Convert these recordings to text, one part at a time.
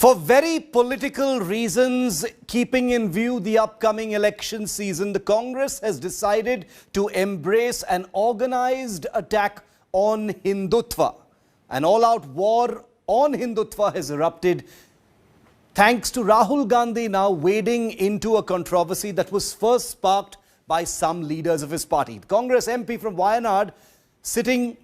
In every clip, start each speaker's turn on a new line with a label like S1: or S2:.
S1: For very political reasons, keeping in view the upcoming election season, the Congress has decided to embrace an organized attack on Hindutva. An all-out war on Hindutva has erupted thanks to Rahul Gandhi now wading into a controversy that was first sparked by some leaders of his party. The Congress MP from Wayanad, sitting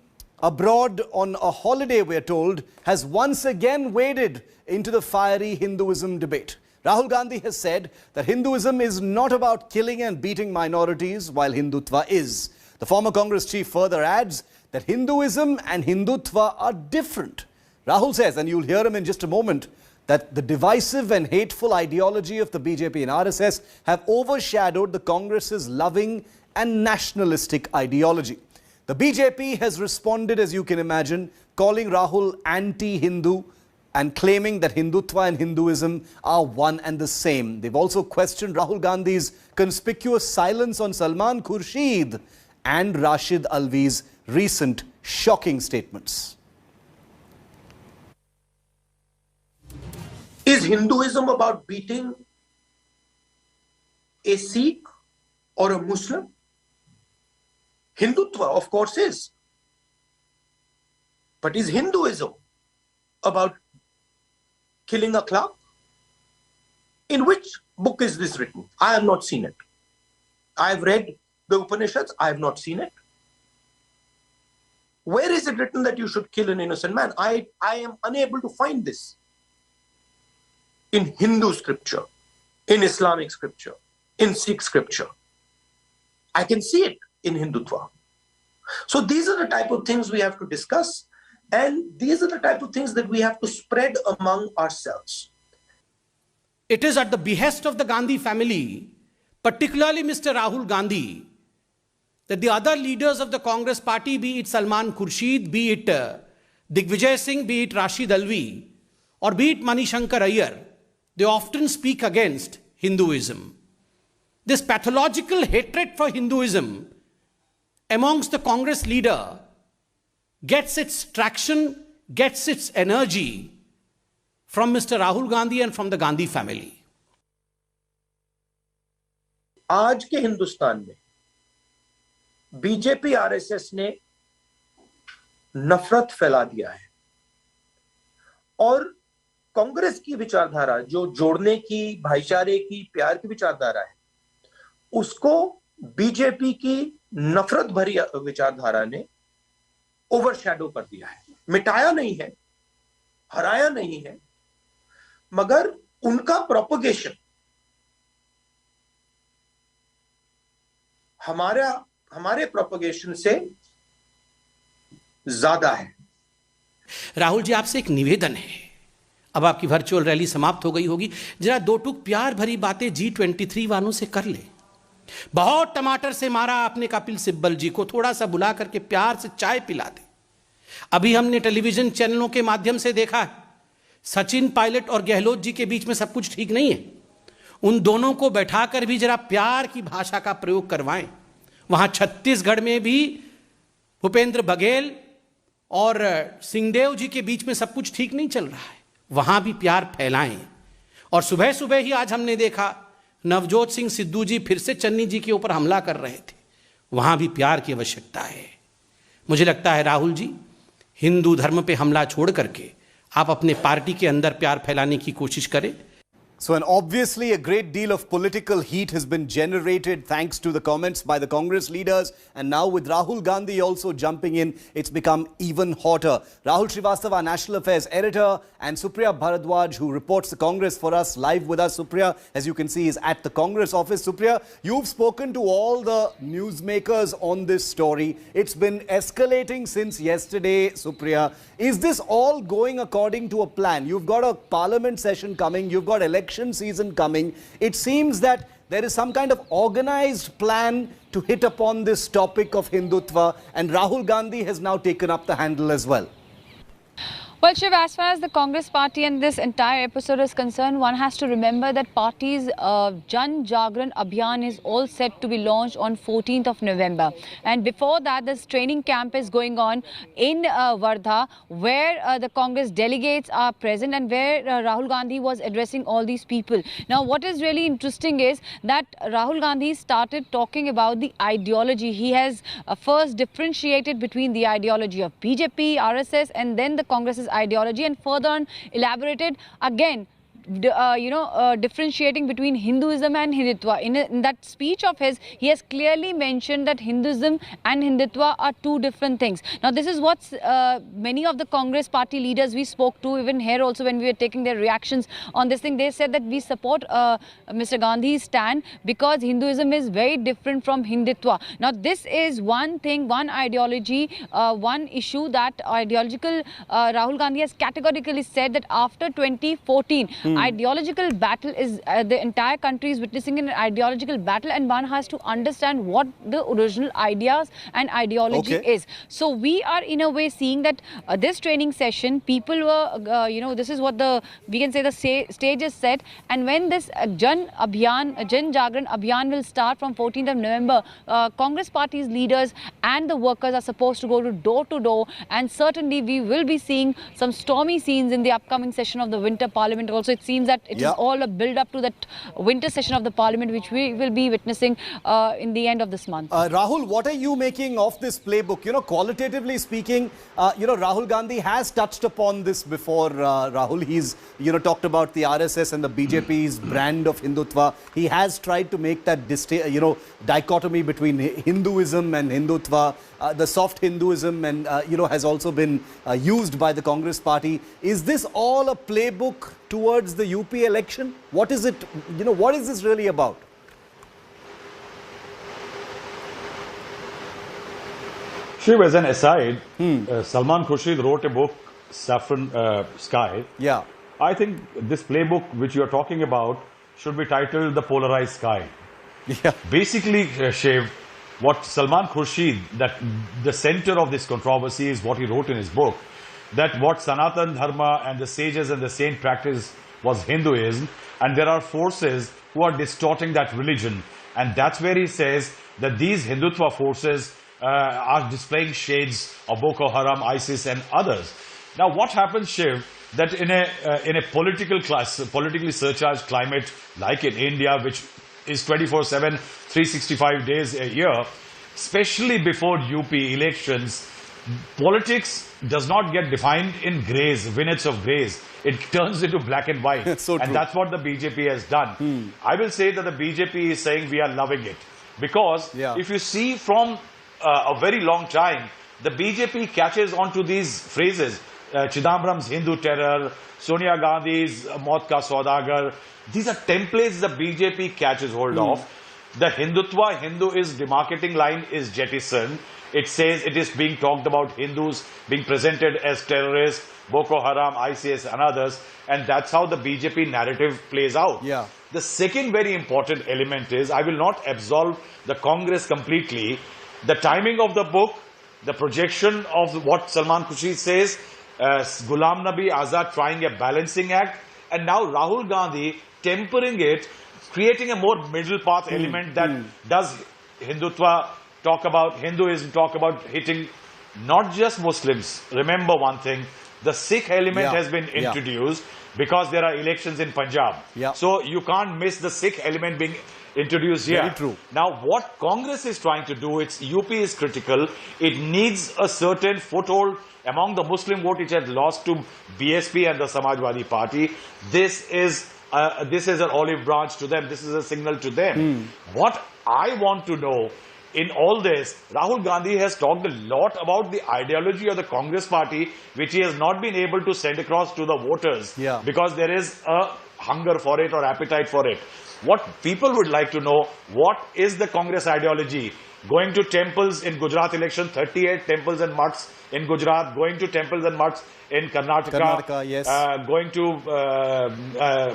S1: abroad on a holiday, we're told, has once again waded into the fiery Hinduism debate. Rahul Gandhi has said that Hinduism is not about killing and beating minorities, while Hindutva is. The former Congress chief further adds that Hinduism and Hindutva are different. Rahul says, and you'll hear him in just a moment, that the divisive and hateful ideology of the BJP and RSS have overshadowed the Congress's loving and nationalistic ideology. The BJP has responded, as you can imagine, calling Rahul anti-Hindu and claiming that Hindutva and Hinduism are one and the same. They've also questioned Rahul Gandhi's conspicuous silence on Salman Khurshid and Rashid Alvi's recent shocking statements.
S2: Is Hinduism about beating a Sikh or a Muslim? Hindutva, of course, is. But is Hinduism about killing a clerk? In which book is this written? I have not seen it. I have read the Upanishads. I have not seen it. Where is it written that you should kill an innocent man? I am unable to find this in Hindu scripture, in Islamic scripture, in Sikh scripture. I can see it in Hindutva. So these are the type of things we have to discuss, and these are the type of things that we have to spread among ourselves.
S3: It is at the behest of the Gandhi family, particularly Mr. Rahul Gandhi, that the other leaders of the Congress party, be it Salman Khurshid, be it Digvijay Singh, be it Rashid Alvi, or be it Manishankar Iyer, they often speak against Hinduism. This pathological hatred for Hinduism amongst the Congress leader gets its traction, gets its energy from Mr. Rahul Gandhi and from the Gandhi family.
S2: आज के हिंदुस्तान में BJP RSS ने नफरत फैला दिया है और कांग्रेस की विचारधारा जो जोड़ने की, भाईचारे की, प्यार की विचारधारा है, उसको बीजेपी की नफरत भरी विचारधारा ने ओवरशैडो कर दिया है। मिटाया नहीं है, हराया नहीं है, मगर उनका प्रोपगेशन हमारे प्रोपगेशन से ज्यादा है।
S3: राहुल जी, आपसे एक निवेदन है। अब आपकी वर्चुअल रैली समाप्त हो गई होगी, जरा दो टूक प्यार भरी बातें G23 वालों से कर ले। बहुत टमाटर से मारा आपने कपिल सिब्बल जी को, थोड़ा सा बुला करके प्यार से चाय पिला दे। अभी हमने टेलीविजन चैनलों के माध्यम से देखा, सचिन पायलट और गहलोत जी के बीच में सब कुछ ठीक नहीं है। उन दोनों को बैठाकर भी जरा प्यार की भाषा का प्रयोग करवाएं। वहां छत्तीसगढ़ में भी भूपेंद्र बघेल और सिंहदेव जी के बीच में सब कुछ ठीक नहीं चल रहा है, वहां भी प्यार फैलाएं। और सुबह सुबह ही आज हमने देखा नवजोत सिंह सिद्धू जी फिर से चन्नी जी के ऊपर हमला कर रहे थे, वहां भी प्यार की आवश्यकता है। मुझे लगता है राहुल जी, हिंदू धर्म पे हमला छोड़ करके आप अपने पार्टी के अंदर प्यार फैलाने की कोशिश करें।
S1: So, and obviously a great deal of political heat has been generated thanks to the comments by the Congress leaders, and now with Rahul Gandhi also jumping in, it's become even hotter. Rahul Srivastava, our National Affairs editor, and Supriya Bharadwaj, who reports the Congress for us, live with us. Supriya, as you can see, is at the Congress office. Supriya, you've spoken to all the newsmakers on this story. It's been escalating since yesterday, Supriya. Is this all going according to a plan? You've got a parliament session coming, you've got election season coming. It seems that there is some kind of organized plan to hit upon this topic of Hindutva, and Rahul Gandhi has now taken up the handle as well.
S4: Well, Shiv, as far as the Congress party and this entire episode is concerned, one has to remember that party's Jan Jagran Abhiyan is all set to be launched on 14th of November. And before that, this training camp is going on in Wardha, where the Congress delegates are present and where Rahul Gandhi was addressing all these people. Now, what is really interesting is that Rahul Gandhi started talking about the ideology. He has first differentiated between the ideology of BJP, RSS, and then the Congress's ideology, and further on elaborated again differentiating between Hinduism and Hindutva. In that speech of his, he has clearly mentioned that Hinduism and Hindutva are two different things. Now, this is what many of the Congress party leaders we spoke to, even here also when we were taking their reactions on this thing, they said that we support Mr. Gandhi's stand because Hinduism is very different from Hindutva. Now, this is one thing, one ideology, one issue that ideological Rahul Gandhi has categorically said that after 2014, ideological battle is the entire country is witnessing an ideological battle, and one has to understand what the original ideas and ideology is. So we are in a way seeing that this training session, people were, this is what we can say the stage is set, and when this Jan Jagran Abhiyan will start from 14th of November, Congress party's leaders and the workers are supposed to go to door, and certainly we will be seeing some stormy scenes in the upcoming session of the winter parliament. Also, it seems that it is all a build up to that winter session of the parliament, which we will be witnessing in the end of this month.
S1: Rahul, what are you making of this playbook? Qualitatively speaking, Rahul Gandhi has touched upon this before. Rahul, he's, talked about the RSS and the BJP's brand of Hindutva. He has tried to make that, dichotomy between Hinduism and Hindutva. The soft Hinduism and, has also been used by the Congress party. Is this all a playbook towards the UP election? What is it, what is this really about?
S5: Shiv, as an aside, Salman Khurshid wrote a book, Saffron Sky.
S1: Yeah.
S5: I think this playbook which you are talking about should be titled The Polarized Sky.
S1: Yeah.
S5: Basically, Shiv, what Salman Khurshid, that the center of this controversy is what he wrote in his book, that what Sanatan Dharma and the sages and the saint practice was Hinduism, and there are forces who are distorting that religion. And that's where he says that these Hindutva forces are displaying shades of Boko Haram, ISIS and others. Now what happens, Shiv, that in a politically surcharged climate like in India, which is 24/7, 365 days a year, especially before UP elections, politics does not get defined in grays, vignettes of grays. It turns into black and white.
S1: So
S5: and that's what the BJP has done. I will say that the BJP is saying we are loving it. Because if you see from a very long time, the BJP catches on to these phrases. Chidambaram's Hindu terror, Sonia Gandhi's Maut Ka Saudagar. These are templates the BJP catches hold of. The Hindutva, Hinduist demarcating line is jettisoned. It says it is being talked about Hindus being presented as terrorists, Boko Haram, ISIS and others. And that's how the BJP narrative plays out.
S1: Yeah.
S5: The second very important element is, I will not absolve the Congress completely. The timing of the book, the projection of what Salman Khurshid says, Ghulam Nabi Azad trying a balancing act, and now Rahul Gandhi tempering it, creating a more middle path element that does Hindutva talk about, Hinduism talk about hitting not just Muslims. Remember one thing, the Sikh element has been introduced because there are elections in Punjab. So you can't miss the Sikh element being introduced here.
S1: Very true.
S5: Now what Congress is trying to do, its UP is critical. It needs a certain foothold among the Muslim vote which has lost to BSP and the Samajwadi Party. This is an olive branch to them. This is a signal to them. What I want to know in all this, Rahul Gandhi has talked a lot about the ideology of the Congress party, which he has not been able to send across to the voters because there is a hunger for it or appetite for it. What people would like to know, what is the Congress ideology? Going to temples in Gujarat election, 38 temples and mutts in Gujarat, going to temples and mutts in Karnataka, going to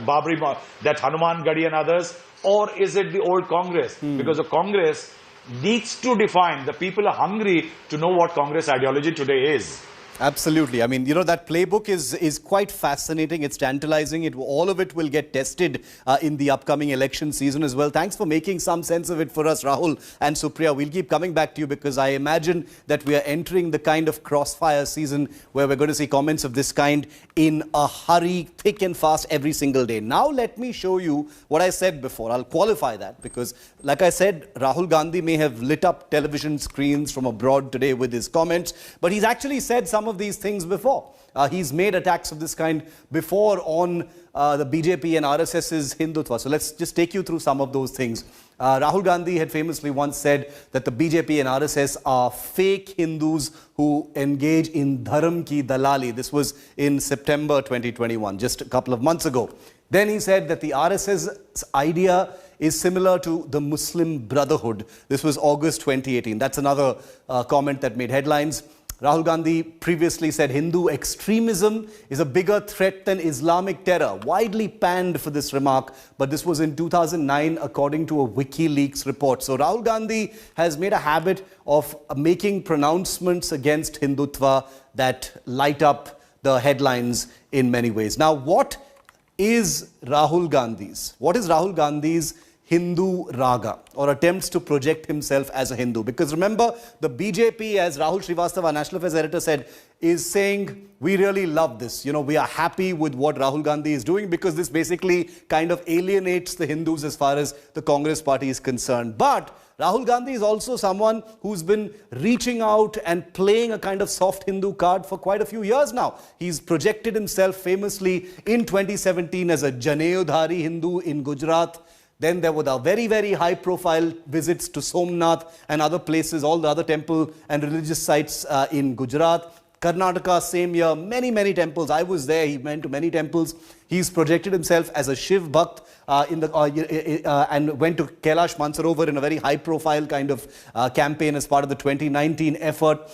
S5: Babri, that Hanuman Gadi and others, or is it the old Congress? Because the Congress needs to define, the people are hungry to know what Congress ideology today is.
S1: Absolutely. I mean, you know, that playbook is quite fascinating. It's tantalizing. All of it will get tested in the upcoming election season as well. Thanks for making some sense of it for us, Rahul and Supriya. We'll keep coming back to you because I imagine that we are entering the kind of crossfire season where we're going to see comments of this kind in a hurry, thick and fast every single day. Now, let me show you what I said before. I'll qualify that because, like I said, Rahul Gandhi may have lit up television screens from abroad today with his comments, but he's actually said some of these things before. He's made attacks of this kind before on the BJP and RSS's Hindutva. So let's just take you through some of those things. Rahul Gandhi had famously once said that the BJP and RSS are fake Hindus who engage in dharam ki dalali. This was in September 2021, just a couple of months ago. Then he said that the RSS idea is similar to the Muslim Brotherhood. This was August 2018. That's another comment that made headlines. Rahul Gandhi previously said Hindu extremism is a bigger threat than Islamic terror. Widely panned for this remark, but this was in 2009 according to a WikiLeaks report. So Rahul Gandhi has made a habit of making pronouncements against Hindutva that light up the headlines in many ways. Now, what is Rahul Gandhi's Hindu raga, or attempts to project himself as a Hindu? Because remember, the BJP, as Rahul Srivastava, National Affairs Editor, said, is saying, we really love this. You know, we are happy with what Rahul Gandhi is doing because this basically kind of alienates the Hindus as far as the Congress party is concerned. But Rahul Gandhi is also someone who's been reaching out and playing a kind of soft Hindu card for quite a few years now. He's projected himself famously in 2017 as a Janeyudhari Hindu in Gujarat. Then there were the very, very high-profile visits to Somnath and other places, all the other temple and religious sites in Gujarat. Karnataka, same year, many, many temples. I was there. He went to many temples. He's projected himself as a Shiv Bhakt and went to Kailash Mansarovar in a very high-profile kind of campaign as part of the 2019 effort.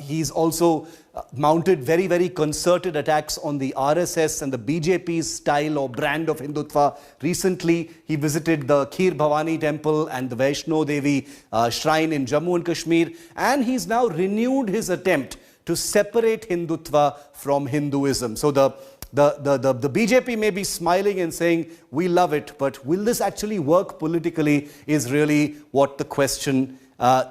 S1: He's also mounted very, very concerted attacks on the RSS and the BJP's style or brand of Hindutva. Recently, he visited the Kheer Bhavani temple and the Vaishno Devi shrine in Jammu and Kashmir. And he's now renewed his attempt to separate Hindutva from Hinduism. So the BJP may be smiling and saying, we love it, but will this actually work politically is really what the question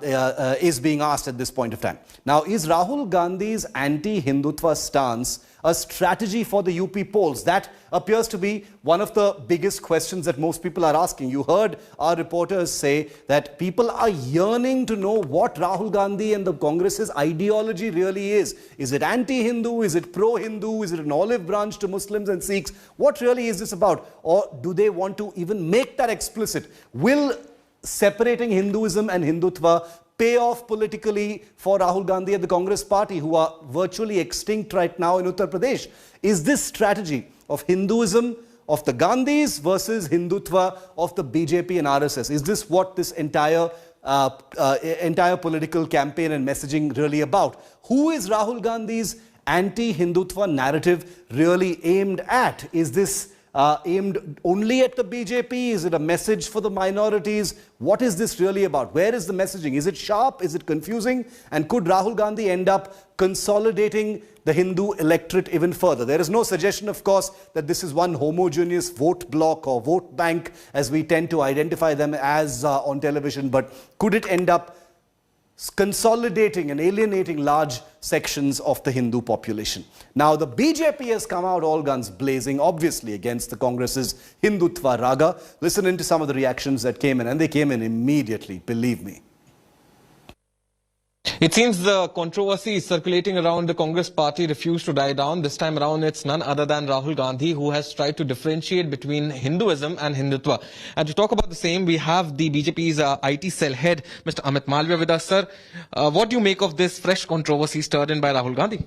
S1: is being asked at this point of time. Now, is Rahul Gandhi's anti-Hindutva stance a strategy for the UP polls? That appears to be one of the biggest questions that most people are asking. You heard our reporters say that people are yearning to know what Rahul Gandhi and the Congress's ideology really is. Is it anti-Hindu? Is it pro-Hindu? Is it an olive branch to Muslims and Sikhs? What really is this about? Or do they want to even make that explicit? Will separating Hinduism and Hindutva pay off politically for Rahul Gandhi and the Congress party, who are virtually extinct right now in Uttar Pradesh? Is this strategy of Hinduism of the Gandhis versus Hindutva of the BJP and RSS, is this what this entire political campaign and messaging really about? Who is Rahul Gandhi's anti-Hindutva narrative really aimed at? Is this aimed only at the BJP? Is it a message for the minorities? What is this really about? Where is the messaging? Is it sharp? Is it confusing? And could Rahul Gandhi end up consolidating the Hindu electorate even further? There is no suggestion, of course, that this is one homogeneous vote block or vote bank, as we tend to identify them as on television. But could it end up consolidating and alienating large sections of the Hindu population? Now, the BJP has come out all guns blazing, obviously, against the Congress's Hindutva raga. Listen into some of the reactions that came in, and they came in immediately, believe me.
S6: It seems the controversy circulating around the Congress party refused to die down. This time around, it's none other than Rahul Gandhi who has tried to differentiate between Hinduism and Hindutva. And to talk about the same, we have the BJP's IT cell head, Mr. Amit Malviya, with us, sir. What do you make of this fresh controversy stirred in by Rahul Gandhi?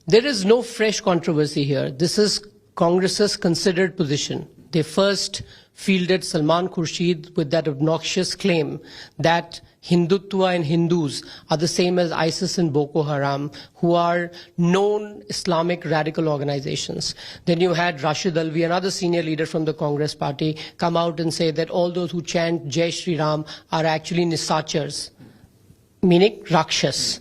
S7: There is no fresh controversy here. This is Congress's considered position. They first fielded Salman Khurshid with that obnoxious claim that Hindutva and Hindus are the same as ISIS and Boko Haram, who are known Islamic radical organizations. Then you had Rashid Alvi, another senior leader from the Congress party, come out and say that all those who chant Jai Shri Ram are actually Nisachars, meaning Rakshas.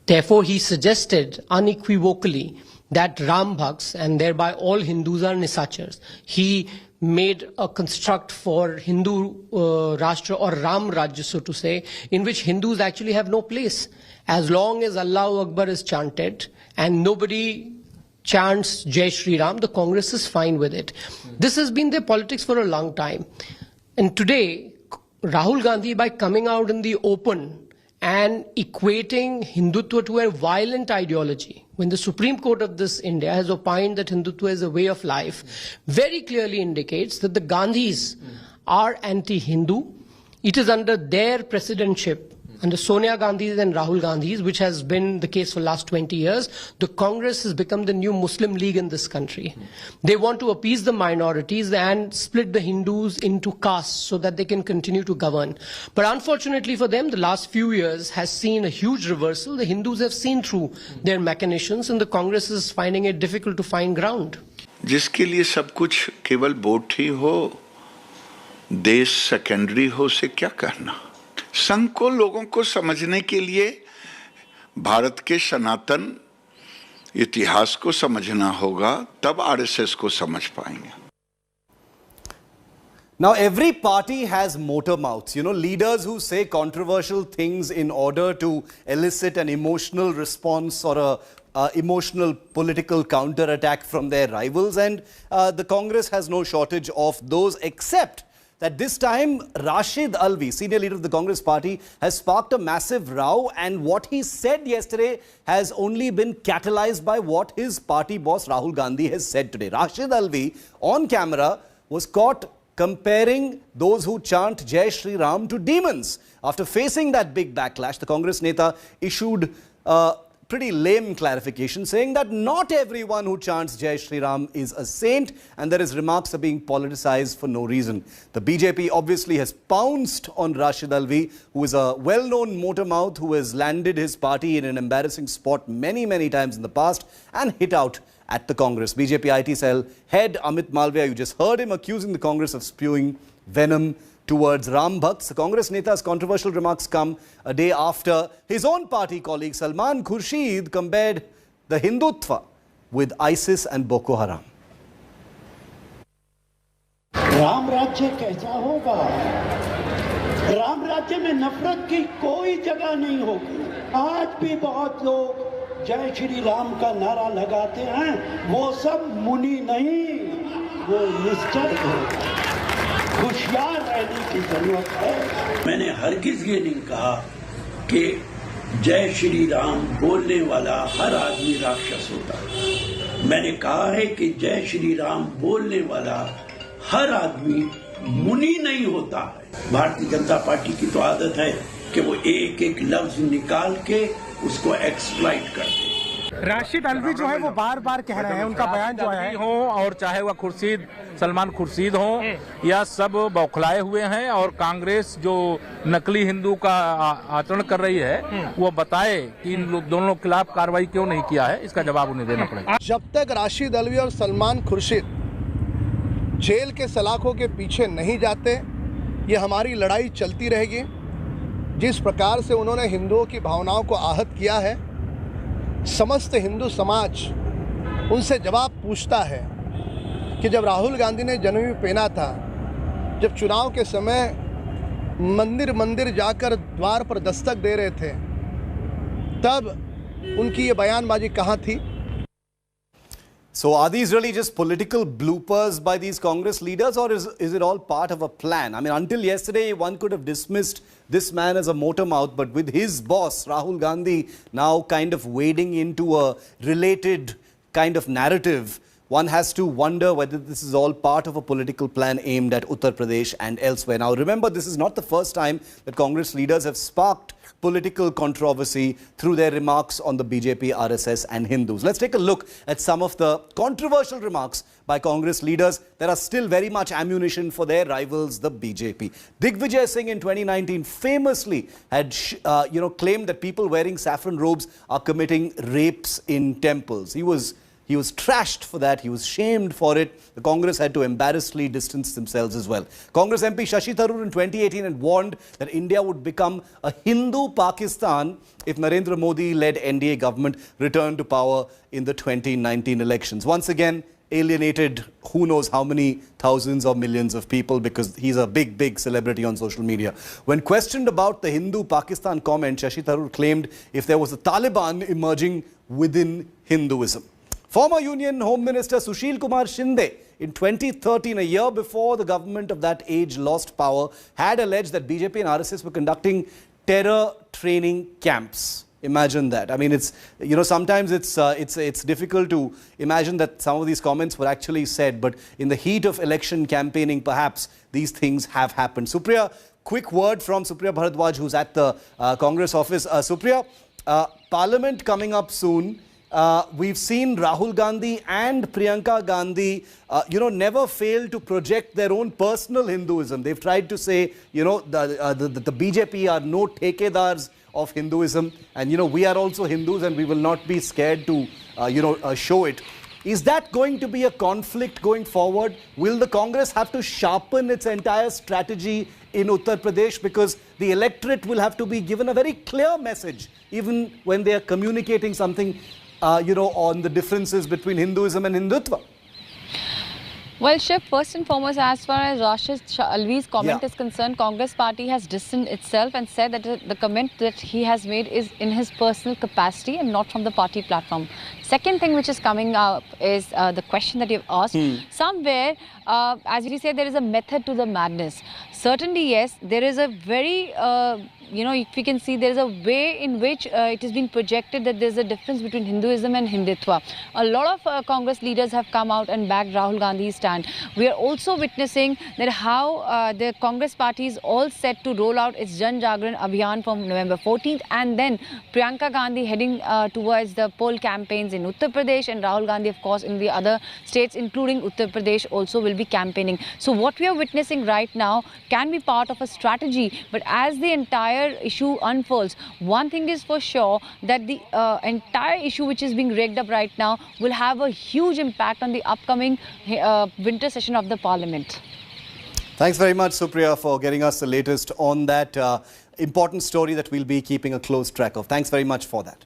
S7: Therefore, he suggested unequivocally that Ram Bhaks, and thereby all Hindus, are Nisachars. He made a construct for Hindu Rashtra or Ram Rajya, so to say, in which Hindus actually have no place. As long as Allahu Akbar is chanted and nobody chants Jai Shri Ram, the Congress is fine with it. This has been their politics for a long time. And today, Rahul Gandhi, by coming out in the open and equating Hindutva to a violent ideology, when the Supreme Court of this India has opined that Hindutva is a way of life, very clearly indicates that the Gandhis are anti-Hindu. It is under their presidentship, under Sonia Gandhi's and Rahul Gandhi's, which has been the case for the last 20 years, the Congress has become the new Muslim League in this country. They want to appease the minorities and split the Hindus into castes so that they can continue to govern. But unfortunately for them, the last few years has seen a huge reversal. The Hindus have seen through their machinations and the Congress is finding it difficult to find ground.
S8: जिसके लिए सब कुछ केवल vote ही हो, देश secondary हो, से क्या करना? संघ को लोगों को समझने के लिए भारत के सनातन इतिहास को समझना होगा, तब आरएसएस को समझ पाएंगे.
S1: Now, every party has motor mouths, leaders who say controversial things in order to elicit an emotional response or a emotional political counterattack from their rivals. And the Congress has no shortage of those, except that this time Rashid Alvi, senior leader of the Congress party, has sparked a massive row, and what he said yesterday has only been catalyzed by what his party boss Rahul Gandhi has said today. Rashid Alvi, on camera, was caught comparing those who chant Jai Shri Ram to demons. After facing that big backlash, the Congress Neta issued pretty lame clarification saying that not everyone who chants Jai Shri Ram is a saint and that his remarks are being politicized for no reason. The BJP obviously has pounced on Rashid Alvi, who is a well-known motor mouth who has landed his party in an embarrassing spot many, many times in the past and hit out at the Congress. BJP IT cell head Amit Malviya, you just heard him accusing the Congress of spewing venom towards Ram Bhakts. The Congress Neta's controversial remarks come a day after his own party colleague Salman Khurshid compared the Hindutva with ISIS and Boko Haram.
S9: Ram राज्य कैसा होगा? राम राज्य में नफरत की कोई जगह नहीं होगी. आज भी बहुत लोग जय श्री राम का नारा लगाते हैं. वो सब मुनि नहीं, वो निश्चय है. होशियार रहने की जरूरत है. मैंने हरगिज ये नहीं कहा कि जय श्री राम बोलने वाला हर आदमी राक्षस होता है. मैंने कहा है कि जय श्री राम बोलने वाला हर आदमी मुनि नहीं होता है. भारतीय जनता पार्टी की तो आदत है कि वो एक एक लफ्ज निकाल के उसको एक्सप्लॉइट कर दे.
S10: राशिद अलवी जो है वो बार बार कह रहे हैं, उनका बयान जो है
S11: हो, और चाहे वह खुर्शीद सलमान खुर्शीद हो या सब बौखलाए हुए हैं, और कांग्रेस जो नकली हिंदू का आचरण कर रही है वो बताए कि इन दोनों के खिलाफ कार्रवाई क्यों नहीं किया है. इसका जवाब उन्हें देना पड़ेगा.
S10: जब तक राशिद अलवी और सलमान खुर्शीद जेल के सलाखों के पीछे नहीं जाते, ये हमारी लड़ाई चलती रहेगी. जिस प्रकार से उन्होंने हिंदुओं की भावनाओं को आहत किया है, समस्त हिंदू समाज उनसे जवाब पूछता है कि जब राहुल गांधी ने जनेऊ पहना था, जब चुनाव के समय मंदिर मंदिर जाकर द्वार पर दस्तक दे रहे थे, तब उनकी ये बयानबाजी कहाँ थी?
S1: So are these really just political bloopers by these Congress leaders, or is it all part of a plan? I mean, until yesterday, one could have dismissed this man as a motor mouth, but with his boss, Rahul Gandhi, now kind of wading into a related kind of narrative, one has to wonder whether this is all part of a political plan aimed at Uttar Pradesh and elsewhere. Now, remember, this is not the first time that Congress leaders have sparked political controversy through their remarks on the BJP, RSS and Hindus. Let's take a look at some of the controversial remarks by Congress leaders that are still very much ammunition for their rivals, the BJP. Digvijay Singh in 2019 famously had claimed that people wearing saffron robes are committing rapes in temples. He was He was trashed for that. He was shamed for it. The Congress had to embarrassedly distance themselves as well. Congress MP Shashi Tharoor in 2018 had warned that India would become a Hindu Pakistan if Narendra Modi-led NDA government returned to power in the 2019 elections. Once again, alienated who knows how many thousands or millions of people because he's a big celebrity on social media. When questioned about the Hindu Pakistan comment, Shashi Tharoor claimed if there was a Taliban emerging within Hinduism. Former Union Home Minister Sushil Kumar Shinde in 2013, a year before the government of that age lost power, had alleged that BJP and RSS were conducting terror training camps. Imagine that. I mean, it's, you know, sometimes it's difficult to imagine that some of these comments were actually said, but in the heat of election campaigning, perhaps these things have happened. Supriya, quick word from Supriya Bharadwaj, who's at the Congress office. Supriya, Parliament coming up soon. We've seen Rahul Gandhi and Priyanka Gandhi, never fail to project their own personal Hinduism. They've tried to say, the BJP are no takedars of Hinduism, and we are also Hindus and we will not be scared to show it. Is that going to be a conflict going forward? Will the Congress have to sharpen its entire strategy in Uttar Pradesh, because the electorate will have to be given a very clear message even when they are communicating something on the differences between Hinduism and Hindutva?
S4: Well, Shiv, first and foremost, as far as Rashid Alvi's comment is concerned, Congress party has distanced itself and said that the comment that he has made is in his personal capacity and not from the party platform. Second thing which is coming up is the question that you've asked. Somewhere, as you say, there is a method to the madness. Certainly, yes, there is a very, if you can see, there is a way in which it has been projected that there is a difference between Hinduism and Hindutva. A lot of Congress leaders have come out and backed Rahul Gandhi's stand. We are also witnessing that how the Congress party is all set to roll out its Jan Jagran Abhiyan from November 14th, and then Priyanka Gandhi heading towards the poll campaigns in Uttar Pradesh, and Rahul Gandhi, of course, in the other states, including Uttar Pradesh, also will be campaigning. So what we are witnessing right now can be part of a strategy, but as the entire issue unfolds, one thing is for sure, that the entire issue which is being rigged up right now will have a huge impact on the upcoming winter session of the Parliament.
S1: Thanks very much, Supriya, for getting us the latest on that important story that we'll be keeping a close track of. Thanks very much for that.